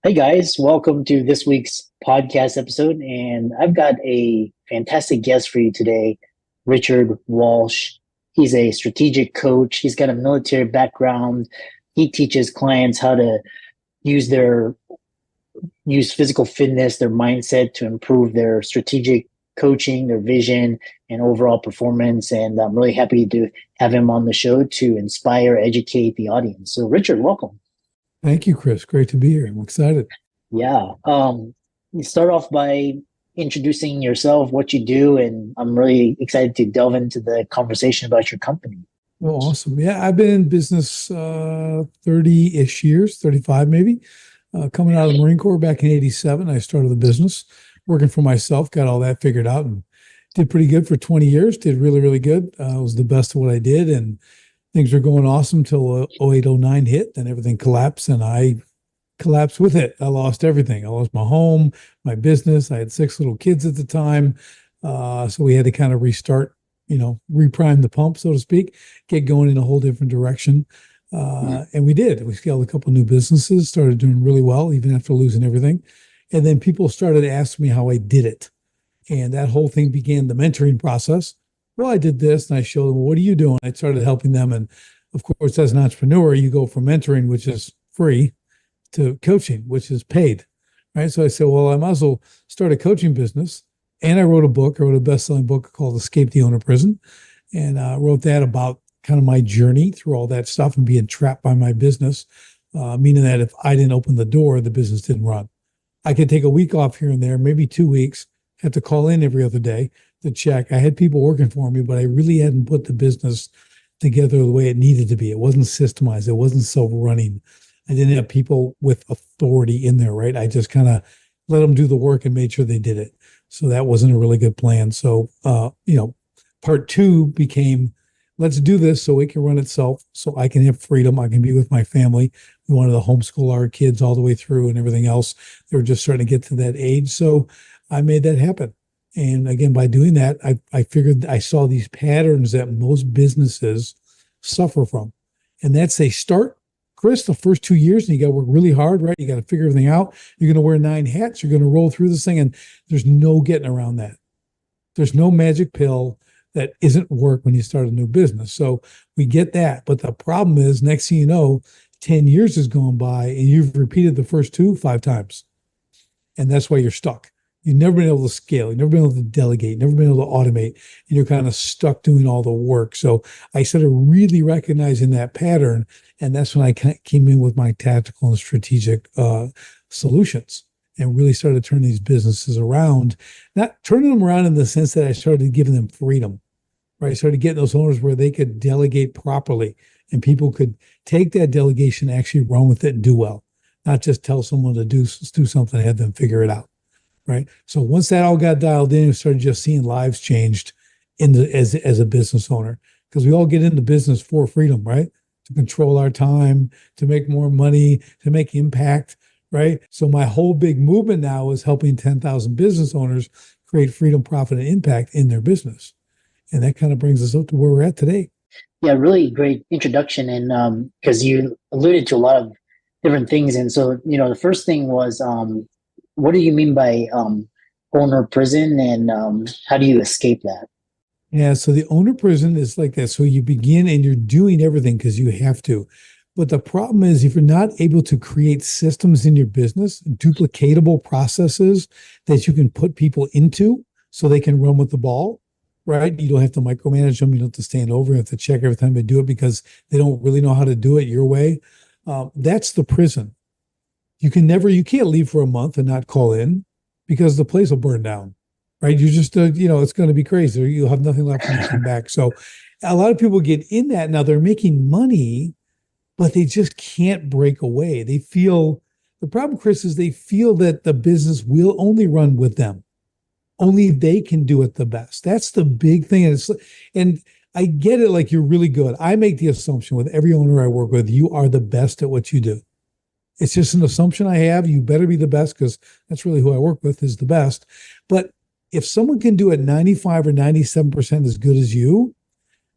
Hey guys, welcome to this week's podcast episode. And I've got a fantastic guest for you today, Richard Walsh. He's a strategic coach. He's got a military background. He teaches clients how to use their use physical fitness, their mindset to improve their strategic coaching, their vision, and overall performance. And I'm really happy to have him on the show to inspire, educate the audience. So, Richard, welcome. Thank you, Chris. Great to be here. I'm excited. Yeah. You start off by introducing yourself, what you do, and I'm really excited to delve into the conversation about your company. Well, awesome. Yeah, I've been in business 30-ish years, 35 maybe. Coming out of the Marine Corps back in 87, I started the business, working for myself, got all that figured out, and did pretty good for 20 years, did really, really good. Was the best of what I did, and things were going awesome till 08, 09 hit, then everything collapsed, and I collapsed with it. I lost everything. I lost my home, my business. I had 6 little kids at the time. So we had to kind of restart, reprime the pump, so to speak, get going in a whole different direction. And we did. We scaled a couple new businesses, started doing really well, even after losing everything. And then people started asking me how I did it. And that whole thing began the mentoring process. Well, I did this, and I showed them, well, what are you doing? I started helping them. And of course, as an entrepreneur, you go from mentoring, which is free, to coaching, which is paid, right? So I said, well, I might as well start a coaching business. And I wrote a book. I wrote a best-selling book called Escape the Owner Prison. And I wrote that about kind of my journey through all that stuff and being trapped by my business, meaning that if I didn't open the door, the business didn't run. I could take a week off here and there, maybe 2 weeks, had to call in every other day to check. I had people working for me, but I really hadn't put the business together the way it needed to be. It wasn't systemized. It wasn't self-running. I didn't have people with authority in there, right? I just kind of let them do the work and made sure they did it. So that wasn't a really good plan. So, part 2 became, let's do this so it can run itself, so I can have freedom. I can be with my family. We wanted to homeschool our kids all the way through and everything else. They were just starting to get to that age. So I made that happen. And again, by doing that, I figured I saw these patterns that most businesses suffer from. And that's they start, Chris, the first 2 years, and you got to work really hard, right? You got to figure everything out. You're going to wear 9 hats. You're going to roll through this thing, and there's no getting around that. There's no magic pill that isn't work when you start a new business. So we get that. But the problem is, next thing you know, 10 years has gone by, and you've repeated the first 2 5 times. And that's why you're stuck. You've never been able to scale. You've never been able to delegate. Never been able to automate. And you're kind of stuck doing all the work. So I started really recognizing that pattern. And that's when I came in with my tactical and strategic solutions and really started turning these businesses around. Not turning them around in the sense that I started giving them freedom, right? I started getting those owners where they could delegate properly and people could take that delegation, actually run with it and do well, not just tell someone to do something and have them figure it out. Right. So once that all got dialed in, we started just seeing lives changed as a business owner, because we all get into business for freedom, right? To control our time, to make more money, to make impact, right? So my whole big movement now is helping 10,000 business owners create freedom, profit, and impact in their business. And that kind of brings us up to where we're at today. Yeah, really great introduction. And because you alluded to a lot of different things. And so, the first thing was, what do you mean by owner prison, and how do you escape that? Yeah, so the owner prison is like that. So you begin and you're doing everything because you have to. But the problem is, if you're not able to create systems in your business, duplicatable processes that you can put people into so they can run with the ball, right? You don't have to micromanage them. You don't have to stand over. You have to check every time they do it because they don't really know how to do it your way. That's the prison. You can't leave for a month and not call in because the place will burn down, right? You're just, it's going to be crazy. You'll have nothing left when you come back. So a lot of people get in that. Now they're making money, but they just can't break away. The problem, Chris, is they feel that the business will only run with them. Only they can do it the best. That's the big thing. And I get it, like, you're really good. I make the assumption with every owner I work with, you are the best at what you do. It's just an assumption I have. You better be the best, because that's really who I work with, is the best. But if someone can do it 95 or 97% as good as you,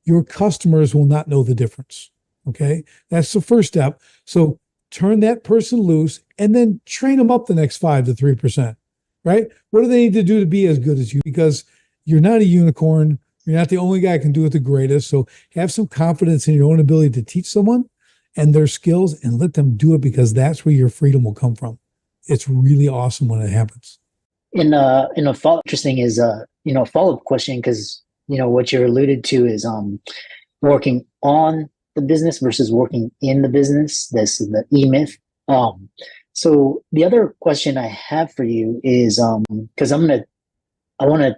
your customers will not know the difference. Okay. That's the first step. So turn that person loose, and then train them up the next 5 to 3%, right? What do they need to do to be as good as you? Because you're not a unicorn. You're not the only guy who can do it the greatest. So have some confidence in your own ability to teach someone and their skills and let them do it, because that's where your freedom will come from. It's really awesome when it happens. In a follow interesting is follow-up question, because what you alluded to is working on the business versus working in the business. This is the E-myth. So the other question I have for you is because I want to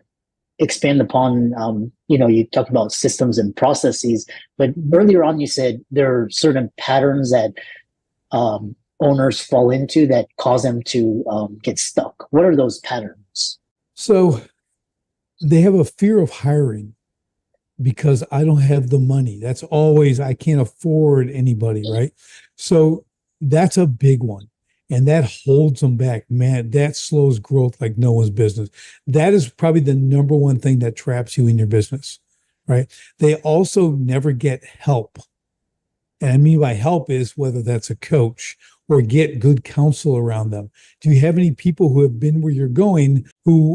expand upon you talked about systems and processes, but earlier on you said there are certain patterns that owners fall into that cause them to get stuck. What are those patterns? So they have a fear of hiring because I don't have the money. That's always, I can't afford anybody, right? So that's a big one. And that holds them back. Man, that slows growth like no one's business. That is probably the number one thing that traps you in your business, right? They also never get help. And I mean by help is whether that's a coach or get good counsel around them. Do you have any people who have been where you're going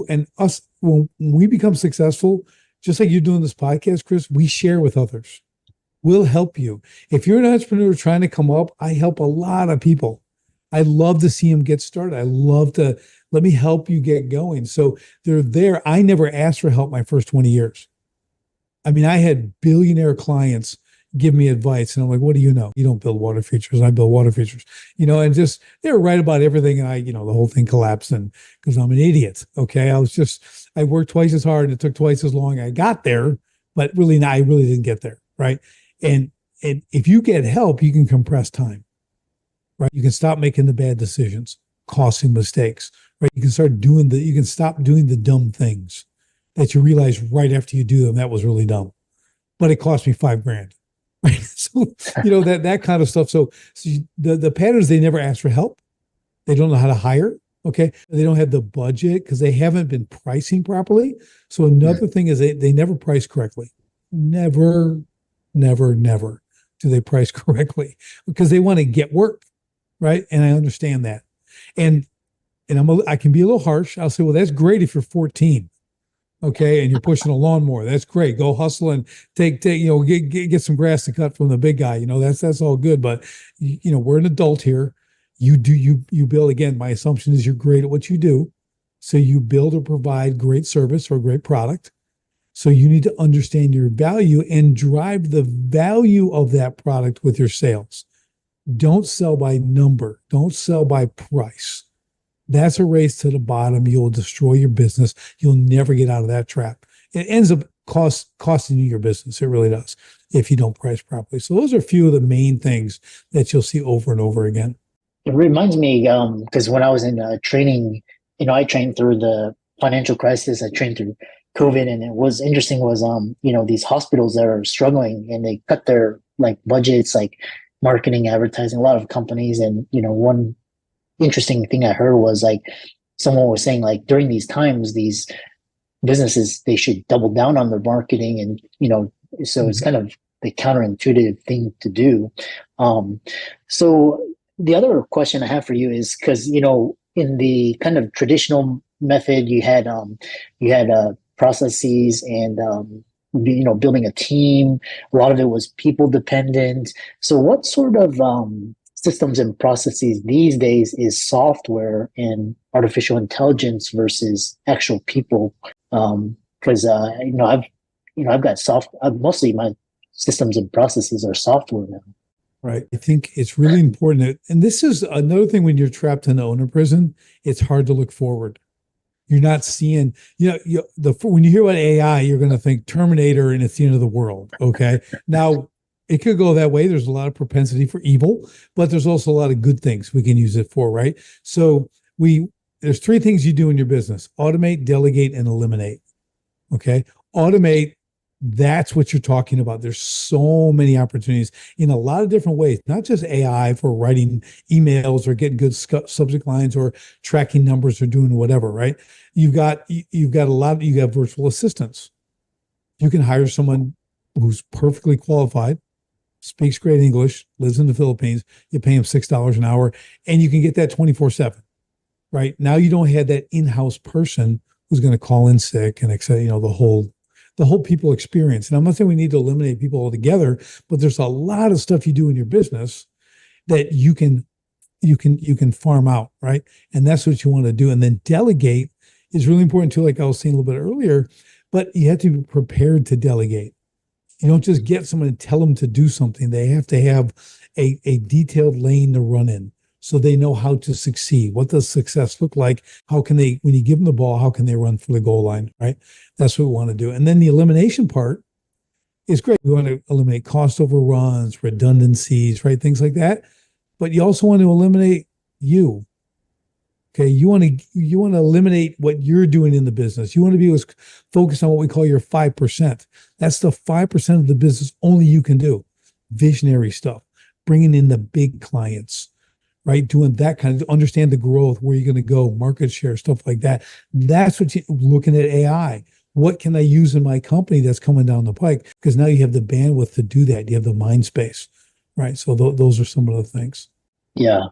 and us, when we become successful, just like you're doing this podcast, Chris, we share with others. We'll help you. If you're an entrepreneur trying to come up, I help a lot of people. I love to see them get started. I love to, let me help you get going. So they're there. I never asked for help my first 20 years. I mean, I had billionaire clients give me advice. And I'm like, what do you know? You don't build water features. I build water features, and just, they were right about everything. And the whole thing collapsed because I'm an idiot. Okay. I worked twice as hard and it took twice as long. I got there, but really, I really didn't get there. Right. And if you get help, you can compress time. Right. You can stop making the bad decisions, costing mistakes, right? You can stop doing the dumb things that you realize right after you do them, that was really dumb, but it cost me $5,000. Right. So, that kind of stuff. So the patterns, they never ask for help. They don't know how to hire. Okay. They don't have the budget because they haven't been pricing properly. So another thing is they never price correctly. Never do they price correctly because they want to get work. Right. And I understand that. And I can be a little harsh. I'll say, well, that's great if you're 14. Okay. And you're pushing a lawnmower. That's great. Go hustle and get some grass to cut from the big guy. That's all good. But we're an adult here. You build, again, my assumption is you're great at what you do. So you build or provide great service or great product. So you need to understand your value and drive the value of that product with your sales. Don't sell by number. Don't sell by price. That's a race to the bottom. You'll destroy your business. You'll never get out of that trap. It ends up costing you your business. It really does if you don't price properly. So those are a few of the main things that you'll see over and over again. It reminds me, because when I was in training, I trained through the financial crisis. I trained through COVID, and it was interesting was, these hospitals that are struggling and they cut their budgets, marketing, advertising, a lot of companies. And, one interesting thing I heard was someone was saying during these times, these businesses, they should double down on their marketing. And, so it's kind of the counterintuitive thing to do. So the other question I have for you is because, in the kind of traditional method, you had processes and, building a team. A lot of it was people dependent. So what sort of systems and processes these days is software and artificial intelligence versus actual people? Because I've got mostly my systems and processes are software now. Right. I think it's really important. And this is another thing when you're trapped in the owner prison, it's hard to look forward. You're not seeing, when you hear about AI, you're going to think Terminator and it's the end of the world. Okay. Now, it could go that way. There's a lot of propensity for evil, but there's also a lot of good things we can use it for, right? So there's 3 things you do in your business: automate, delegate, and eliminate. Okay. Automate, that's what you're talking about. There's so many opportunities in a lot of different ways, not just AI for writing emails or getting good subject lines or tracking numbers or doing whatever, right? You got virtual assistants. You can hire someone who's perfectly qualified speaks great English, lives in the Philippines. You pay him $6 an hour, and you can get that 24/7. Right now, you don't have that in-house person who's going to call in sick and etc. The whole people experience. And I'm not saying we need to eliminate people altogether, but there's a lot of stuff you do in your business that you can farm out, right? And that's what you want to do. And then delegate is really important too, like I was saying a little bit earlier, but you have to be prepared to delegate. You don't just get someone and tell them to do something. They have to have a detailed lane to run in so they know how to succeed. What does success look like? How can they, when you give them the ball, how can they run for the goal line, right? That's what we want to do. And then the elimination part is great. We want to eliminate cost overruns, redundancies, right? Things like that. But you also want to eliminate you. Okay, you want to eliminate what you're doing in the business. You want to be focused on what we call your 5%. That's the 5% of the business only you can do. Visionary stuff, bringing in the big clients, right? Doing that kind of, understand the growth, where you're going to go, market share, stuff like that. That's what looking at AI. What can I use in my company that's coming down the pike? Because now you have the bandwidth to do that. You have the mind space, right? So those are some of the things. Yeah.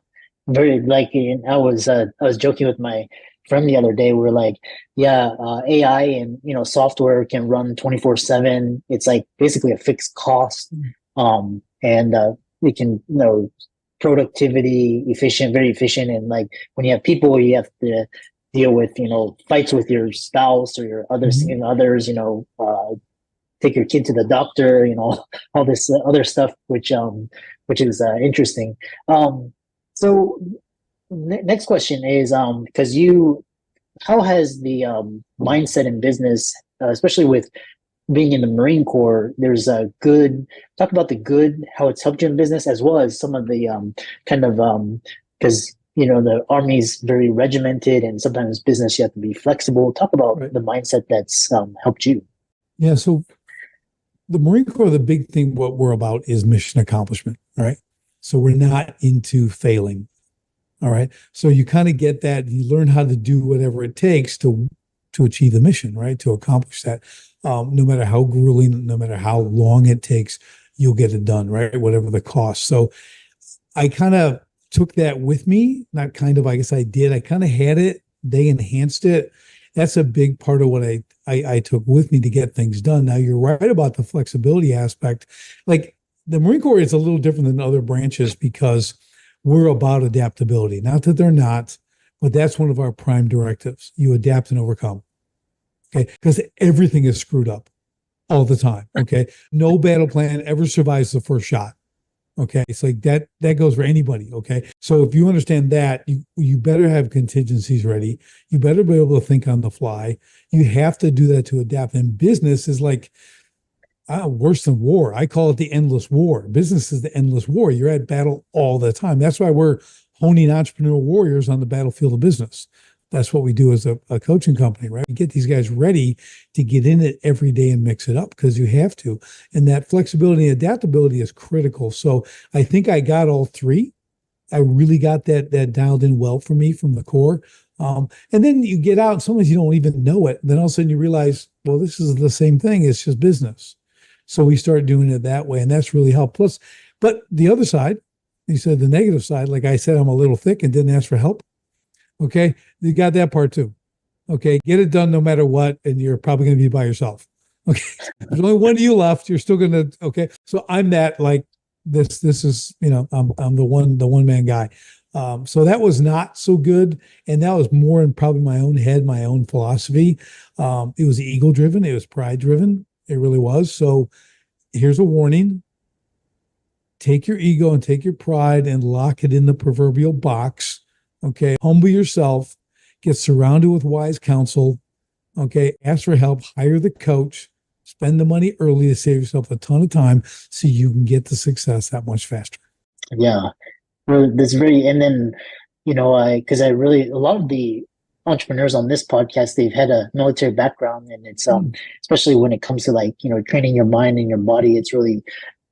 Very like I was joking with my friend the other day. We were like, yeah, AI and software can run 24/7. It's like basically a fixed cost. And we can productivity efficient, very efficient. And like when you have people, you have to deal with fights with your spouse or your others, take your kid to the doctor, all this other stuff, which is interesting. So next question is, because how has the mindset in business, especially with being in the Marine Corps, there's a talk about the good, how it's helped you in business, as well as some of the because the Army's very regimented, and sometimes business you have to be flexible. Talk about the mindset that's helped you. Yeah, so the Marine Corps, the big thing, what we're about is mission accomplishment, right? So we're not into failing. All right. So you kind of get that. You learn how to do whatever it takes to achieve the mission, right? To accomplish that. No matter how grueling, no matter how long it takes, you'll get it done, right? Whatever the cost. So I kind of took that with me. Not kind of, I guess I did. I kind of had it. They enhanced it. That's a big part of what I took with me to get things done. Now, you're right about the flexibility aspect. Like, the Marine Corps is a little different than other branches because we're about adaptability. Not that they're not, but that's one of our prime directives. You adapt and overcome. Okay. Because everything is screwed up all the time. Okay. No battle plan ever survives the first shot. Okay. It's like that goes for anybody. Okay. So if you understand that, you better have contingencies ready. You better be able to think on the fly. You have to do that to adapt. And business is like, worse than war. I call it the endless war. Business is the endless war. You're at battle all the time. That's why we're honing entrepreneurial warriors on the battlefield of business. That's what we do as a coaching company, right? We get these guys ready to get in it every day and mix it up because you have to. And that flexibility and adaptability is critical. So I think I got all three. I really got that dialed in well for me from the core. And then you get out and sometimes you don't even know it. Then all of a sudden you realize, well, this is the same thing. It's just business. So we started doing it that way, and that's really helped. Plus, but the other side, you said the negative side, like I said, I'm a little thick and didn't ask for help. Okay. You got that part too. Okay. Get it done no matter what. And you're probably going to be by yourself. Okay. There's only one of you left. You're still going to, okay. So I'm that, like this is, I'm the one man guy. So that was not so good. And that was more in probably my own head, my own philosophy. It was ego driven. It was pride driven. It really was. So here's a warning. Take your ego and take your pride and lock it in the proverbial box. Okay. Humble yourself. Get surrounded with wise counsel. Okay. Ask for help. Hire the coach. Spend the money early to save yourself a ton of time so you can get the success that much faster. Yeah. Well, that's and then, because a lot of the entrepreneurs on this podcast, they've had a military background, and it's especially when it comes to training your mind and your body, it's really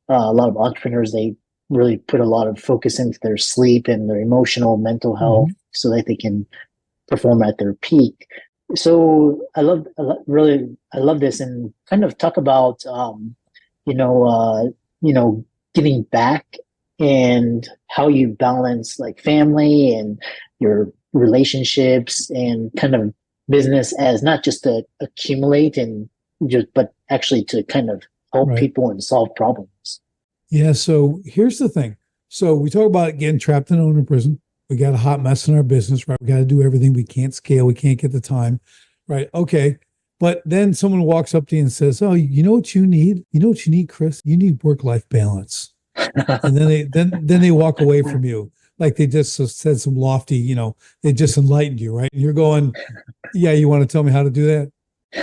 a lot of entrepreneurs, they really put a lot of focus into their sleep and their emotional mental health so that they can perform at their peak. So I love this, and kind of talk about giving back and how you balance like family and your relationships and kind of business as not just to accumulate and just, but actually to kind of help Right. people and solve problems. Yeah. So here's the thing. So we talk about getting trapped in owner prison. We got a hot mess in our business, right? We got to do everything. We can't scale. We can't get the time, right? Okay. But then someone walks up to you and says, "Oh, you know what you need? You know what you need, Chris? You need work-life balance." And then they walk away from you like they just said some lofty, they just enlightened you, right? And you're going, "Yeah, you want to tell me how to do that?"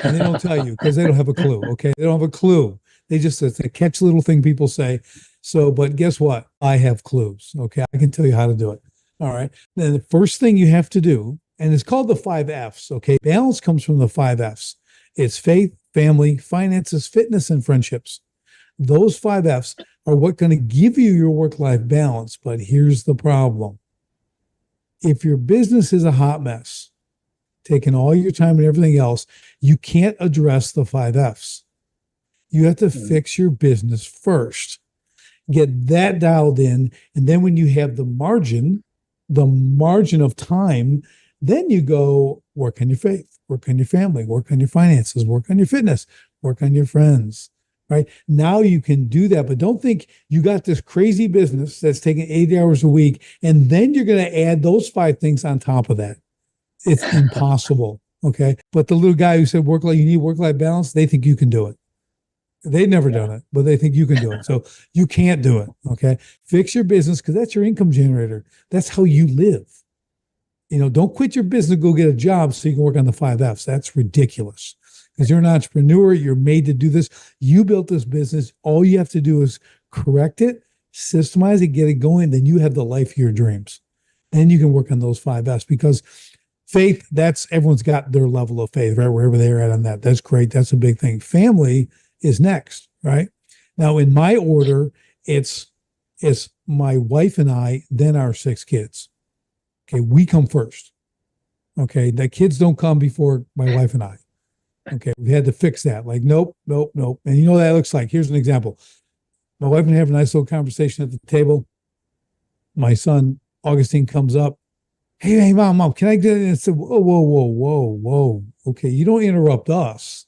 And they don't tell you because they don't have a clue. Okay, they don't have a clue. They just it's a catch little thing people say. So, but guess what? I have clues. Okay, I can tell you how to do it. All right. Then the first thing you have to do, and it's called the 5 F's. Okay, balance comes from the 5 F's. It's faith, family, finances, fitness, and friendships. Those 5 F's are what going to give you your work-life balance. But here's the problem. If your business is a hot mess, taking all your time and everything else, you can't address the 5 F's. You have to fix your business first, get that dialed in. And then when you have the margin of time, then you go work on your faith, work on your family, work on your finances, work on your fitness, work on your friends, right? Now you can do that, but don't think you got this crazy business that's taking 80 hours a week. And then you're going to add those 5 things on top of that. It's impossible. Okay. But the little guy who said you need work-life balance, they think you can do it. They've never done it, but they think you can do it. So you can't do it. Okay. Fix your business because that's your income generator. That's how you live. Don't quit your business, go get a job so you can work on the 5 F's. That's ridiculous because you're an entrepreneur. You're made to do this. You built this business. All you have to do is correct it, systemize it, get it going. Then you have the life of your dreams. Then you can work on those 5 F's because faith, everyone's got their level of faith, right? Wherever they're at on that. That's great. That's a big thing. Family is next, right? Now, in my order, it's my wife and I, then our 6 kids. Okay, we come first. Okay, the kids don't come before my wife and I. Okay, we had to fix that. Like, nope. And you know what that looks like? Here's an example. My wife and I have a nice little conversation at the table. My son, Augustine, comes up. Hey, mom, can I get it? And I said, whoa. Okay, you don't interrupt us.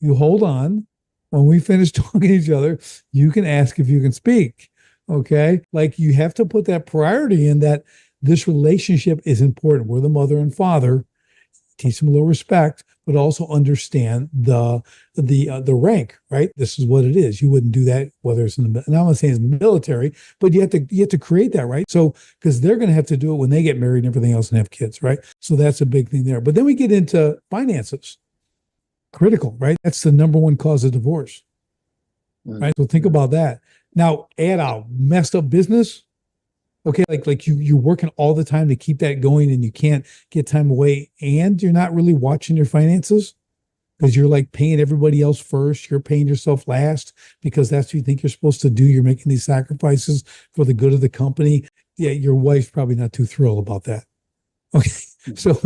You hold on. When we finish talking to each other, you can ask if you can speak. Okay. Like you have to put that priority in that this relationship is important. We're the mother and father. Teach them a little respect, but also understand the rank, right? This is what it is. You wouldn't do that, whether it's in the, and I'm not saying it's military, but you have to create that, right? So, because they're going to have to do it when they get married and everything else and have kids, right? So that's a big thing there. But then we get into finances. Critical, right? That's the number one cause of divorce, right? So think about that. Now, add a messed up business. Okay, like you're working all the time to keep that going and you can't get time away and you're not really watching your finances because you're like paying everybody else first. You're paying yourself last because that's what you think you're supposed to do. You're making these sacrifices for the good of the company. Yeah, your wife's probably not too thrilled about that. Okay. So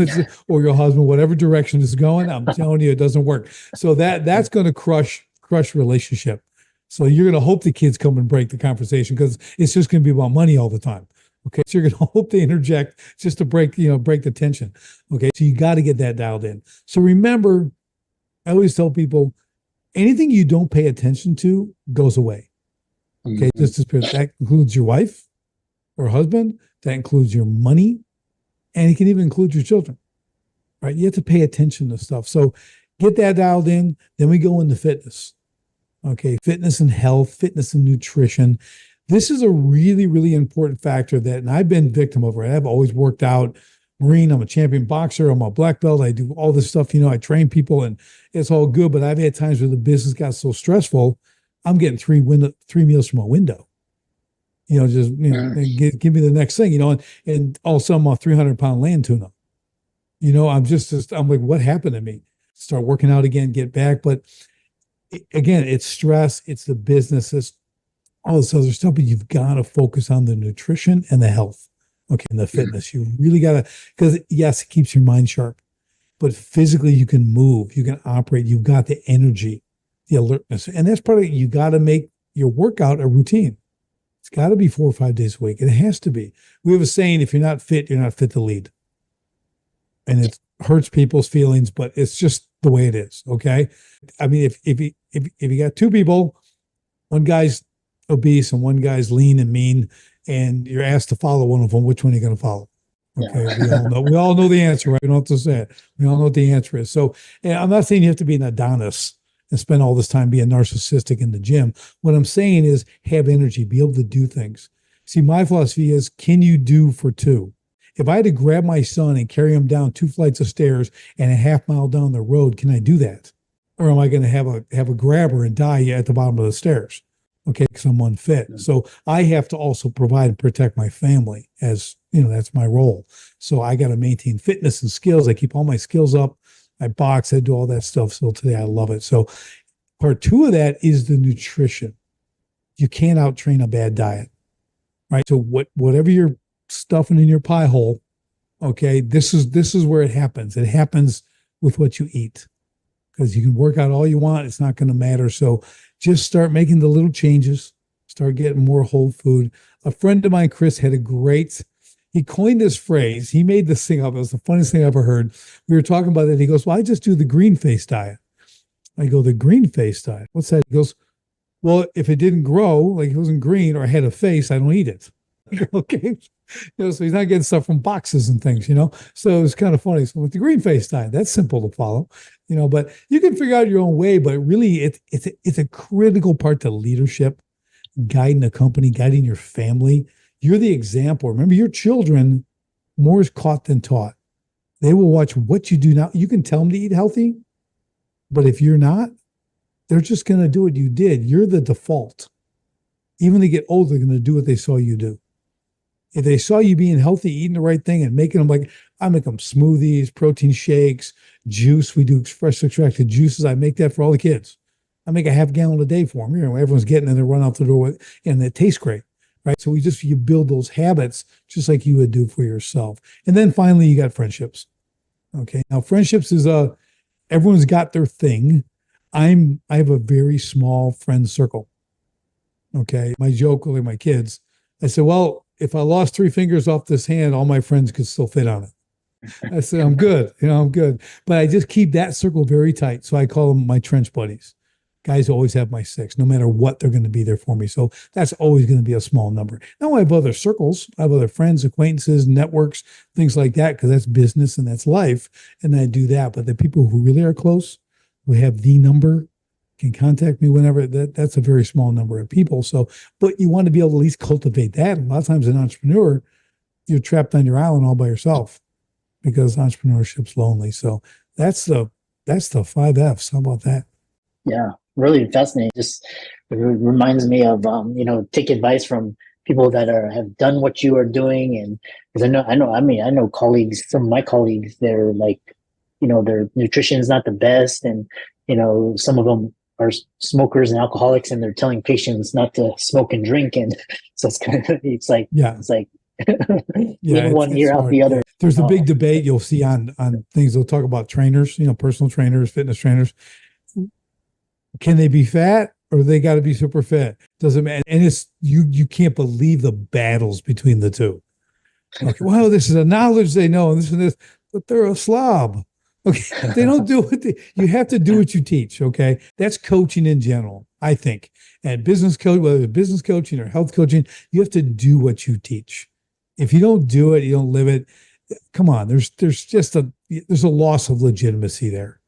or your husband, whatever direction it's going, I'm telling you, it doesn't work. So that's going to crush relationship. So you're going to hope the kids come and break the conversation because it's just going to be about money all the time. Okay. So you're going to hope they interject just to break the tension. Okay. So you got to get that dialed in. So remember, I always tell people anything you don't pay attention to goes away. Okay. That includes your wife or husband. That includes your money. And it can even include your children, right? You have to pay attention to stuff. So get that dialed in. Then we go into fitness. Okay, fitness and health, fitness and nutrition. This is a really, really important factor and I've been victim of it. I've always worked out. Marine, I'm a champion boxer. I'm a black belt. I do all this stuff. I train people and it's all good. But I've had times where the business got so stressful, I'm getting three meals from a window. Give me the next thing, and all of a sudden I'm a 300-pound land tuna. I'm like, what happened to me? Start working out again, get back. But again, it's stress, it's the business, it's all this other stuff, but you've got to focus on the nutrition and the health. Okay. And the fitness. You really got to, because yes, it keeps your mind sharp, but physically you can move, you can operate, you've got the energy, the alertness. And that's part of it. You got to make your workout a routine. got to be 4 or 5 days a week. It has to be. We have a saying, if you're not fit, you're not fit to lead. And it hurts people's feelings, but it's just the way it is. Okay. I mean, if you got two people, one guy's obese and one guy's lean and mean, and you're asked to follow one of them, which one are you going to follow? Okay. Yeah. We all know the answer, right? We don't have to say it. We all know what the answer is. So, and I'm not saying you have to be an Adonis and spend all this time being narcissistic in the gym. What I'm saying is have energy, be able to do things. See, my philosophy is, can you do for two? If I had to grab my son and carry him down 2 flights of stairs and a half mile down the road, can I do that? Or am I going to have a grabber and die at the bottom of the stairs? Okay, because I'm unfit. So I have to also provide and protect my family, as that's my role. So I got to maintain fitness and skills. I keep all my skills up. I box, I do all that stuff. So today I love it. So part 2 of that is the nutrition. You can't out train a bad diet, right? So whatever you're stuffing in your pie hole, okay, this is where it happens. It happens with what you eat, because you can work out all you want. It's not going to matter. So just start making the little changes, start getting more whole food. A friend of mine, Chris, he coined this phrase. He made this thing up. It was the funniest thing I ever heard. We were talking about it. He goes, well, I just do the green face diet. I go, the green face diet? What's that? He goes, well, if it didn't grow, like it wasn't green or had a face, I don't eat it. Okay. So he's not getting stuff from boxes and things, So it's kind of funny. So with the green face diet, that's simple to follow, but you can figure out your own way. But really, it's a critical part to leadership, guiding a company, guiding your family. You're the example. Remember, your children, more is caught than taught. They will watch what you do now. You can tell them to eat healthy, but if you're not, they're just going to do what you did. You're the default. Even when they get older, they're going to do what they saw you do. If they saw you being healthy, eating the right thing and making them, like I make them smoothies, protein shakes, juice. We do fresh extracted juices. I make that for all the kids. I make a half gallon a day for them. Everyone's getting in and run out the door with, and it tastes great, right? So you build those habits just like you would do for yourself. And then finally, you got friendships. Okay. Now friendships is everyone's got their thing. I have a very small friend circle. Okay. My joke with my kids, I said, well, if I lost 3 fingers off this hand, all my friends could still fit on it. I said, I'm good. I'm good. But I just keep that circle very tight. So I call them my trench buddies. Guys always have my 6, no matter what, they're going to be there for me. So that's always going to be a small number. Now I have other circles. I have other friends, acquaintances, networks, things like that, because that's business and that's life. And I do that. But the people who really are close, who have the number, can contact me whenever, that's a very small number of people. So, but you want to be able to at least cultivate that. And a lot of times, an entrepreneur, you're trapped on your island all by yourself because entrepreneurship's lonely. So that's the 5 F's. How about that? Yeah, really fascinating. Just it reminds me of take advice from people that have done what you are doing, and because I know colleagues, some of my colleagues, they're like, their nutrition is not the best, and some of them are smokers and alcoholics, and they're telling patients not to smoke and drink, and so it's like in one ear out the other. There's a big debate you'll see on things. They'll talk about trainers, personal trainers, fitness trainers. Can they be fat or they got to be super fit? Doesn't matter. And it's you can't believe the battles between the two. Okay, well, this is a knowledge they know, and this and this, but they're a slob. Okay, they don't do it. You have to do what you teach. Okay, that's coaching in general, I think. And business coach, whether it's business coaching or health coaching, you have to do what you teach. If you don't do it, you don't live it. Come on, there's a loss of legitimacy there.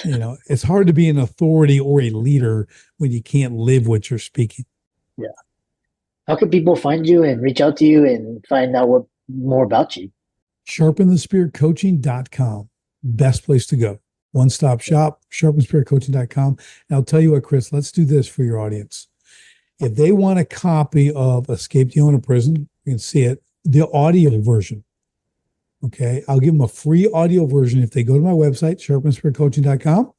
It's hard to be an authority or a leader when you can't live what you're speaking. Yeah. How can people find you and reach out to you and find out more about you? sharpenthespiritcoaching.com. Best place to go. One-stop shop, sharpenthespiritcoaching.com. And I'll tell you what, Chris, let's do this for your audience. If they want a copy of Escape the Owner Prison, you can see it, the audio version. Okay, I'll give them a free audio version if they go to my website, sharpenthespiritcoaching.com,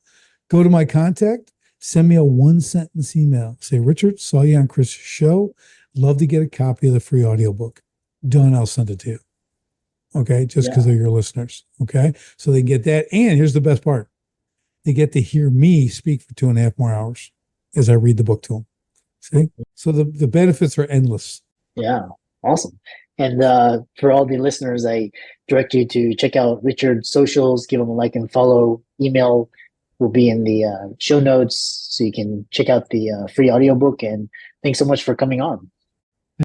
go to my contact, send me a 1-sentence email. Say, Richard, saw you on Chris' show. Love to get a copy of the free audiobook. Done, I'll send it to you. Okay, just because they're your listeners. Okay, so they get that. And here's the best part. They get to hear me speak for 2.5 more hours as I read the book to them. See? So the benefits are endless. Yeah, awesome. And for all the listeners, I direct you to check out Richard's socials, give him a like and follow. Email will be in the show notes so you can check out the free audiobook. And thanks so much for coming on.